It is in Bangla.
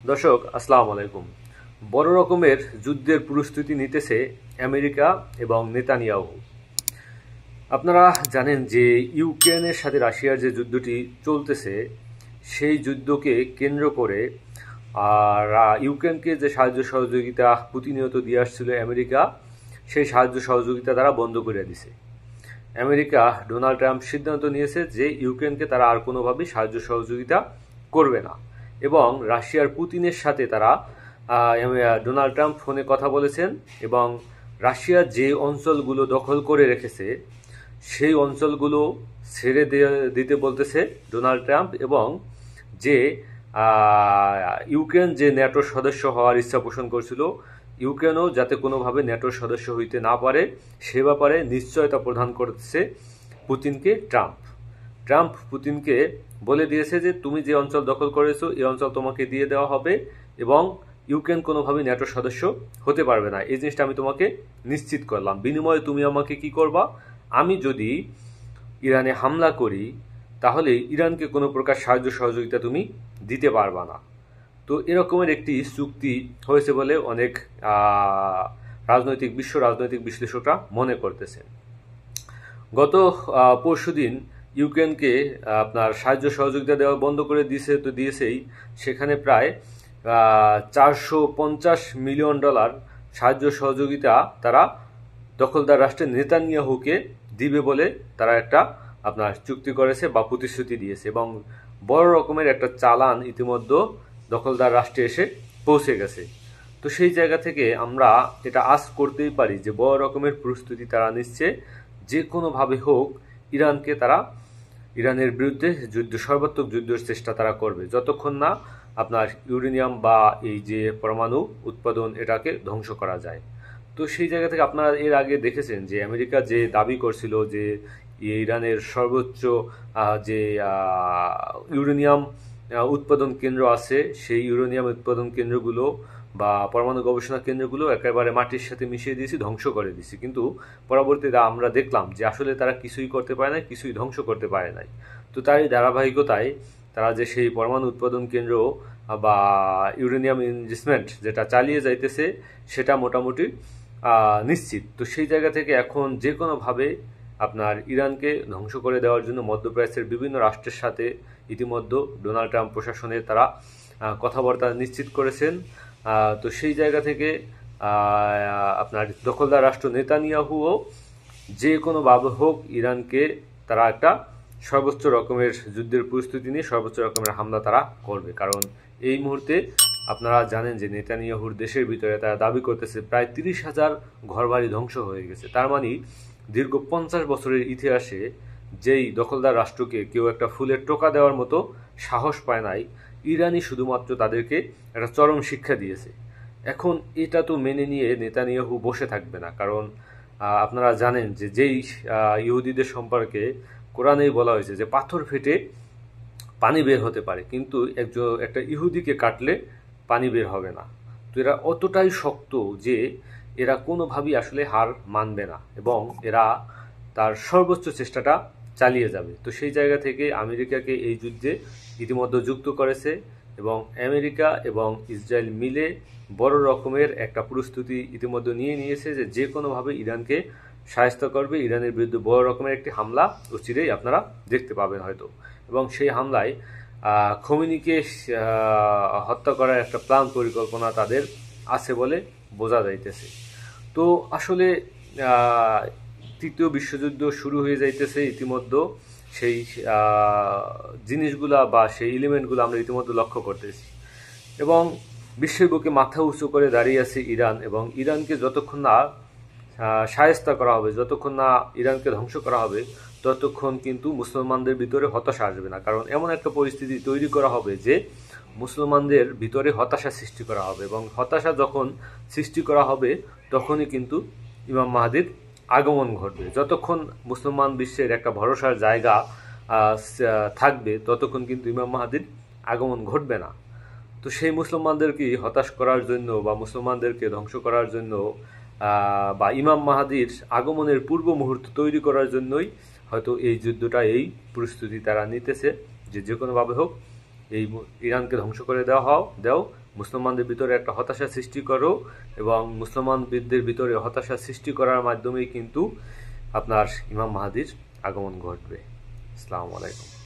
দর্শক আসসালামু আলাইকুম। বড় রকমের যুদ্ধের প্রস্তুতি নিতেছে আমেরিকা এবং নেতানিয়াহু। আপনারা জানেন যে ইউক্রেনের সাথে রাশিয়ার যে যুদ্ধটি চলতেছে সেই যুদ্ধকে কেন্দ্র করে আর ইউক্রেনকে যে সাহায্য সহযোগিতা প্রতিনিয়ত দিয়ে আসছিল আমেরিকা, সেই সাহায্য সহযোগিতা তারা বন্ধ করে দিছে। আমেরিকা ডোনাল্ড ট্রাম্প সিদ্ধান্ত নিয়েছে যে ইউক্রেনকে তারা আর কোনোভাবেই সাহায্য সহযোগিতা করবে না এবং রাশিয়ার পুতিনের সাথে তারা ডোনাল্ড ট্রাম্প ফোনে কথা বলেছেন এবং রাশিয়া যে অঞ্চলগুলো দখল করে রেখেছে সেই অঞ্চলগুলো ছেড়ে দিতে বলতেছে ডোনাল্ড ট্রাম্প এবং যে ইউক্রেন যে ন্যাটোর সদস্য হওয়ার ইচ্ছা পোষণ করছিল ইউক্রেনও যাতে কোনোভাবে ন্যাটোর সদস্য হইতে না পারে সে ব্যাপারে নিশ্চয়তা প্রদান করতেছে পুতিনকে ট্রাম্প পুতিনকে বলে দিয়েছে যে তুমি যে অঞ্চল দখল করেছো এই অঞ্চল তোমাকে দিয়ে দেওয়া হবে এবং ইউক্রেন কোনোভাবেই ন্যাটোর সদস্য হতে পারবে না। এই জিনিসটা আমি তোমাকে নিশ্চিত করলাম। বিনিময়ে তুমি আমাকে কি করবা? আমি যদি ইরানে হামলা করি তাহলে ইরানকে কোনো প্রকার সাহায্য সহযোগিতা তুমি দিতে পারবা না। তো এরকমের একটি চুক্তি হয়েছে বলে অনেক বিশ্ব রাজনৈতিক বিশ্লেষকরা মনে করতেছেন। গত পরশুদিন ইউক্রেনকে আপনার সাহায্য সহযোগিতা দেওয়া বন্ধ করে দিয়েছেই সেখানে প্রায় $450 মিলিয়ন সাহায্য সহযোগিতা তারা দখলদার রাষ্ট্রের নেতানিয়াহুকে দিবে বলে তারা একটা আপনার চুক্তি করেছে বা প্রতিশ্রুতি দিয়েছে এবং বড় রকমের একটা চালান ইতিমধ্যে দখলদার রাষ্ট্রে এসে পৌঁছে গেছে। তো সেই জায়গা থেকে আমরা এটা আশ করতেই পারি যে বড় রকমের প্রস্তুতি তারা নিচ্ছে, যে কোনোভাবে হোক ইরানের বিরুদ্ধে সর্বাত্মক যুদ্ধের চেষ্টা তারা করবে যতক্ষণ না আপনার ইউরেনিয়াম বা এই যে পরমাণু উৎপাদন এটাকে ধ্বংস করা যায়। তো সেই জায়গা থেকে আপনারা এর আগে দেখেছেন যে আমেরিকা যে দাবি করছিল যে ইরানের সর্বোচ্চ যে ইউরেনিয়াম উৎপাদন কেন্দ্র আছে সেই ইউরেনিয়াম উৎপাদন কেন্দ্রগুলো বা পরমাণু গবেষণা কেন্দ্রগুলো একেবারে মাটির সাথে মিশিয়ে দিয়েছি, ধ্বংস করে দিয়েছি। কিন্তু পরবর্তীতে আমরা দেখলাম যে আসলে তারা কিছুই করতে পারে নাই, কিছুই ধ্বংস করতে পারে নাই। তো তারই ধারাবাহিকতায় তারা যে সেই পরমাণু উৎপাদন কেন্দ্র বা ইউরেনিয়াম ইনভেস্টমেন্ট যেটা চালিয়ে যাইতেছে সেটা মোটামুটি নিশ্চিত। তো সেই জায়গা থেকে এখন যে কোনোভাবে আপনার ইরানকে ধ্বংস করে দেওয়ার জন্য মধ্যপ্রাচ্যের বিভিন্ন রাষ্ট্রের সাথে ইতিমধ্যে ডোনাল্ড ট্রাম্প প্রশাসনের তারা কথাবার্তা নিশ্চিত করেছেন। তো সেই জায়গা থেকে আপনার দখলদার রাষ্ট্র নেতানিয়াহুও যে কোনোভাবে হোক ইরানকে তারা একটা সর্বোচ্চ রকমের যুদ্ধের প্রস্তুতি নিয়ে সর্বোচ্চ রকমের হামলা তারা করবে। কারণ এই মুহূর্তে আপনারা জানেন যে নেতানিয়াহুর দেশের ভিতরে তারা দাবি করতেছে প্রায় 30,000 ঘরবাড়ি ধ্বংস হয়ে গেছে। তার মানে দীর্ঘ 50 বছরের ইতিহাসে যেই দখলদার রাষ্ট্রকে কেউ একটা ফুলের টোকা দেওয়ার মতো সাহস পায় নাই, ইরানই শুধুমাত্র তাদেরকে একটা চরম শিক্ষা দিয়েছে। এখন এটা তো মেনে নিয়ে নেতানিয়াহু বসে থাকবে না। কারণ আপনারা জানেন যে যেই ইহুদিদের সম্পর্কে কোরআনেই বলা হয়েছে যে পাথর ফেটে পানি বের হতে পারে কিন্তু একটা ইহুদিকে কাটলে পানি বের হবে না। তো এরা অতটাই শক্ত যে এরা কোনোভাবেই আসলে হার মানবে না এবং এরা তার সর্বোচ্চ চেষ্টাটা চালিয়ে যাবে। তো সেই জায়গা থেকে আমেরিকাকে এই যুদ্ধে ইতিমধ্যে যুক্ত করেছে এবং আমেরিকা এবং ইসরায়েল মিলে বড় রকমের একটা প্রস্তুতি ইতিমধ্যে নিয়েছে যে কোনোভাবে ইরানকে সাহায্য করবে। ইরানের বিরুদ্ধে বড় রকমের একটি হামলা অচিরেই আপনারা দেখতে পাবেন হয়তো, এবং সেই হামলায় খোমেনিকে হত্যা করার একটা প্ল্যান পরিকল্পনা তাদের আছে বলে বোঝা যাইতেছে। তো আসলে তৃতীয় বিশ্বযুদ্ধ শুরু হয়ে যাইতেছে ইতিমধ্যে। সেই জিনিসগুলা বা সেই এলিমেন্টগুলো আমরা ইতিমধ্যে লক্ষ্য করতেছি এবং বিশ্বের বুকে মাথা উঁচু করে দাঁড়িয়ে আছে ইরান। এবং ইরানকে যতক্ষণ না শায়েস্তা করা হবে, যতক্ষণ না ইরানকে ধ্বংস করা হবে, ততক্ষণ কিন্তু মুসলমানদের ভিতরে হতাশা আসবে না। কারণ এমন একটা পরিস্থিতি তৈরি করা হবে যে মুসলমানদের ভিতরে হতাশা সৃষ্টি করা হবে এবং হতাশা যখন সৃষ্টি করা হবে তখনই কিন্তু ইমাম মাহদির আগমন ঘটবে। যতক্ষণ মুসলমান বিশ্বের একটা ভরসার জায়গা থাকবে ততক্ষণ কিন্তু ইমাম মাহদির আগমন ঘটবে না। তো সেই মুসলমানদেরকে হতাশ করার জন্য বা মুসলমানদেরকে ধ্বংস করার জন্য বা ইমাম মাহদির আগমনের পূর্ব মুহূর্ত তৈরি করার জন্যই হয়তো এই যুদ্ধটা, এই প্রস্তুতি তারা নিতেছে যে কোনোভাবে হোক এই ইরানকে ধ্বংস করে দাও, মুসলমানদের ভিতরে একটা হতাশা সৃষ্টি করো, এবং মুসলমানদের ভিতরে হতাশা সৃষ্টি করার মাধ্যমেই কিন্তু আপনার ইমাম মাহদির আগমন ঘটবে। আসসালামু আলাইকুম।